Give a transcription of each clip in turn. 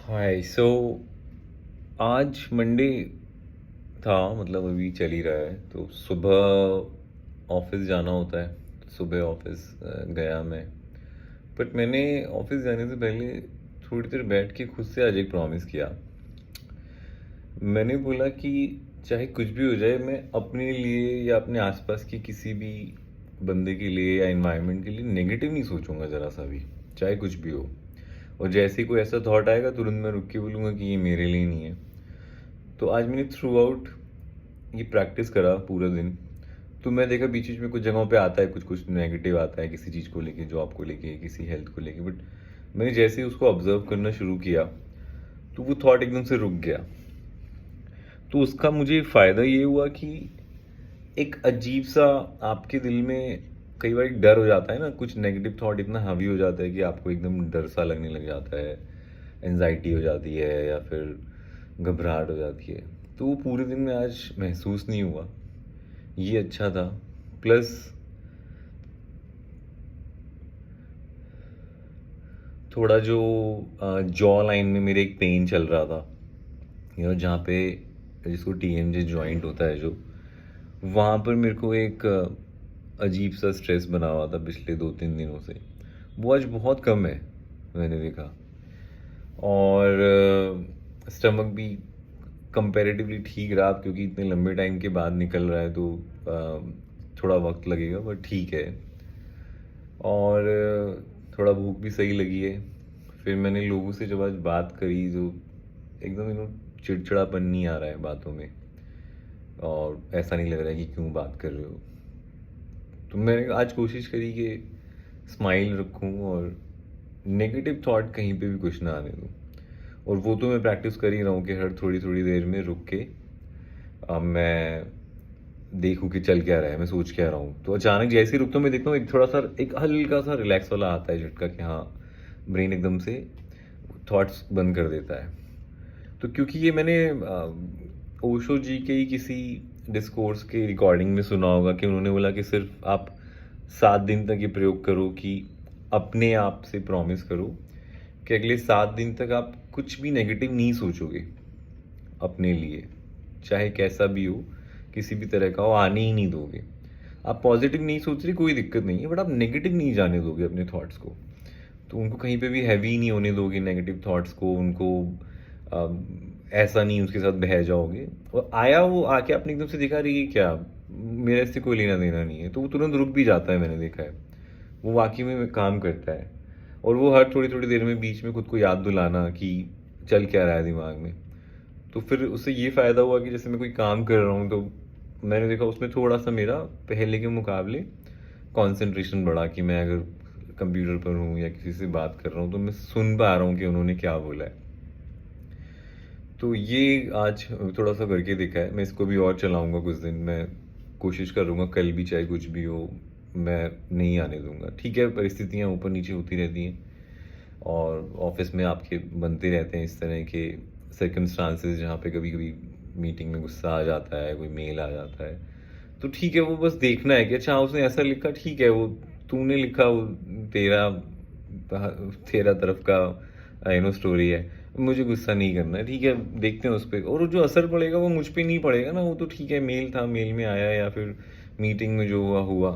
हाय सो आज मंडे था। मतलब अभी चल ही रहा है तो सुबह ऑफिस जाना होता है। सुबह ऑफिस गया मैं। बट मैंने ऑफिस जाने से पहले थोड़ी देर बैठ के खुद से आज एक प्रॉमिस किया। मैंने बोला कि चाहे कुछ भी हो जाए मैं अपने लिए या अपने आसपास की किसी भी बंदे के लिए या एनवायरनमेंट के लिए नेगेटिव नहीं सोचूंगा ज़रा सा भी, चाहे कुछ भी हो। और जैसे ही कोई ऐसा थॉट आएगा तुरंत मैं रुक के बोलूँगा कि ये मेरे लिए नहीं है। तो आज मैंने थ्रू आउट ये प्रैक्टिस करा पूरा दिन। तो मैं देखा बीच बीच में कुछ जगहों पे आता है, कुछ कुछ नेगेटिव आता है किसी चीज़ को लेके, जॉब को लेके, किसी हेल्थ को लेके। बट मैंने जैसे ही उसको ऑब्जर्व करना शुरू किया तो वो थॉट एकदम से रुक गया। तो उसका मुझे फ़ायदा ये हुआ कि एक अजीब सा आपके दिल में कई बार एक डर हो जाता है ना, कुछ नेगेटिव थॉट इतना हावी हो जाता है कि आपको एकदम डर सा लगने लग जाता है, एनजाइटी हो जाती है या फिर घबराहट हो जाती है। तो वो पूरे दिन में आज महसूस नहीं हुआ। ये अच्छा था। प्लस थोड़ा जो जॉ लाइन में मेरे एक पेन चल रहा था, जहाँ पे जिसको TMJ जॉइंट होता है जो, वहाँ पर मेरे को एक अजीब सा स्ट्रेस बना हुआ था पिछले 2-3 दिनों से। वो आज बहुत कम है, मैंने देखा। और स्टमक भी कंपैरेटिवली ठीक रहा, क्योंकि इतने लंबे टाइम के बाद निकल रहा है तो थोड़ा वक्त लगेगा, बट ठीक है। और थोड़ा भूख भी सही लगी है। फिर मैंने लोगों से जब आज बात करी तो एकदम चिड़चिड़ापन नहीं आ रहा है बातों में, और ऐसा नहीं लग रहा है कि क्यों बात कर रहे हो। तो मैंने आज कोशिश करी कि स्माइल रखूं और नेगेटिव थॉट कहीं पे भी कुछ ना आने दूं। और वो तो मैं प्रैक्टिस कर ही रहा हूँ कि हर थोड़ी थोड़ी देर में रुक के अब मैं देखूं कि चल क्या रहा है, मैं सोच क्या रहा हूँ। तो अचानक जैसे ही रुकता हूँ मैं देखता हूँ एक थोड़ा सा, एक हल्का सा रिलैक्स वाला आता है झटका कि हाँ, ब्रेन एकदम से थॉट्स बंद कर देता है। तो क्योंकि ये मैंने ओशो जी के ही किसी डिस्कोर्स के रिकॉर्डिंग में सुना होगा कि उन्होंने बोला कि सिर्फ आप 7 दिन तक ये प्रयोग करो कि अपने आप से प्रॉमिस करो कि अगले 7 दिन तक आप कुछ भी नेगेटिव नहीं सोचोगे अपने लिए, चाहे कैसा भी हो, किसी भी तरह का हो, आने ही नहीं दोगे। आप पॉजिटिव नहीं सोच रहे, कोई दिक्कत नहीं है, बट आप नेगेटिव नहीं जाने दोगे अपने थॉट्स को। तो उनको कहीं पे भी हैवी नहीं होने दोगे नेगेटिव थॉट्स को, उनको ऐसा नहीं उसके साथ बह जाओगे। और आया वो आके आपने एकदम से देखा, रही है क्या, मेरे से कोई लेना देना नहीं है, तो वो तुरंत रुक भी जाता है। मैंने देखा है वो वाकई में काम करता है। और वो हर थोड़ी थोड़ी देर में बीच में खुद को याद दिलाना कि चल क्या रहा है दिमाग में। तो फिर उससे ये फ़ायदा हुआ कि जैसे मैं कोई काम कर रहा हूँ तो मैंने देखा उसमें थोड़ा सा मेरा पहले के मुकाबले कंसंट्रेशन बढ़ा, कि मैं अगर कंप्यूटर पर हूँ या किसी से बात कर रहा हूँ तो मैं सुन पा रहा हूँ कि उन्होंने क्या बोला है। तो ये आज थोड़ा सा करके देखा है। मैं इसको भी और चलाऊंगा कुछ दिन। मैं कोशिश करूंगा कल भी चाहे कुछ भी हो मैं नहीं आने दूंगा। ठीक है, परिस्थितियाँ ऊपर नीचे होती रहती हैं और ऑफिस में आपके बनते रहते हैं इस तरह के सर्कमस्टांसेस जहाँ पे कभी कभी मीटिंग में गुस्सा आ जाता है, कोई मेल आ जाता है। तो ठीक है, वो बस देखना है कि अच्छा उसने ऐसा लिखा, ठीक है, वो तूने लिखा, वो तेरा तेरा तरफ का स्टोरी है, मुझे गुस्सा नहीं करना है। ठीक है, देखते हैं उस पर, और जो असर पड़ेगा वो मुझ पे नहीं पड़ेगा ना। वो तो ठीक है, मेल था, मेल में आया, या फिर मीटिंग में जो हुआ हुआ।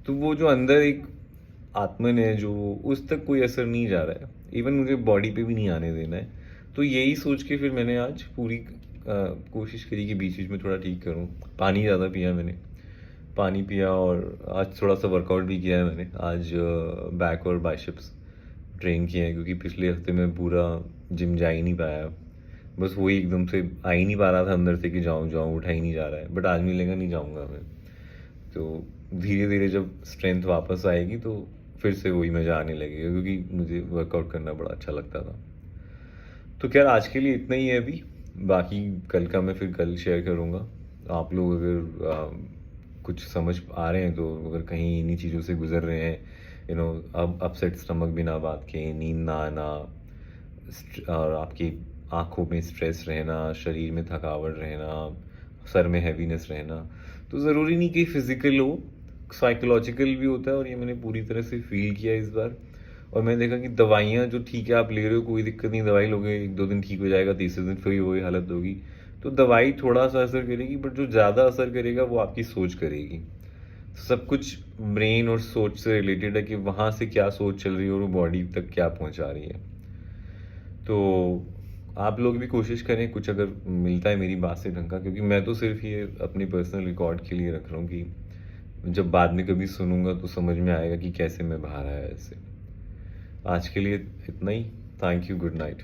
तो वो जो अंदर एक आत्मन है जो, उस तक कोई असर नहीं जा रहा है, इवन मुझे बॉडी पे भी नहीं आने देना है। तो यही सोच के फिर मैंने आज पूरी कोशिश करी कि बीच बीच में थोड़ा ठीक करूँ। पानी ज़्यादा पिया मैंने, पानी पिया, और आज थोड़ा सा वर्कआउट भी किया है मैंने। आज बैक और बाइसेप्स ट्रेन किए हैं, क्योंकि पिछले हफ्ते में पूरा जिम जा ही नहीं पाया। बस वही एकदम से आ ही नहीं पा रहा था अंदर से कि जाऊँ जाऊँ, उठा ही नहीं जा रहा है। बट आज मिलेगा, नहीं जाऊँगा मैं। तो धीरे धीरे जब स्ट्रेंथ वापस आएगी तो फिर से वही मज़ा आने लगेगा, क्योंकि मुझे वर्कआउट करना बड़ा अच्छा लगता था। तो खैर आज के लिए इतना ही है अभी। बाकी कल का मैं फिर कल शेयर करूँगा। आप लोग अगर कुछ समझ आ रहे हैं, तो अगर कहीं इन्हीं चीज़ों से गुजर रहे हैं, अब अपसेट स्टमक बिना बात के, नींद ना आना, और आपकी आंखों में स्ट्रेस रहना, शरीर में थकावट रहना, सर में हैवीनेस रहना, तो ज़रूरी नहीं कि फिज़िकल हो, साइकोलॉजिकल भी होता है। और ये मैंने पूरी तरह से फील किया इस बार। और मैंने देखा कि दवाइयाँ जो ठीक है आप ले रहे हो, कोई दिक्कत नहीं, दवाई लोगे 1-2 दिन ठीक हो जाएगा, तीसरे दिन फिर वही हालत होगी। तो दवाई थोड़ा-सा असर करेगी, बट जो ज़्यादा असर करेगा वो आपकी सोच करेगी। तो सब कुछ ब्रेन और सोच से रिलेटेड है कि वहाँ से क्या सोच चल रही है और वो बॉडी तक क्या पहुँचा रही है। तो आप लोग भी कोशिश करें कुछ अगर मिलता है मेरी बात से ढंग का, क्योंकि मैं तो सिर्फ ये अपनी पर्सनल रिकॉर्ड के लिए रख रहा हूँ कि जब बाद में कभी सुनूंगा तो समझ में आएगा कि कैसे मैं बाहर आया इससे। आज के लिए इतना ही। Thank you, good night.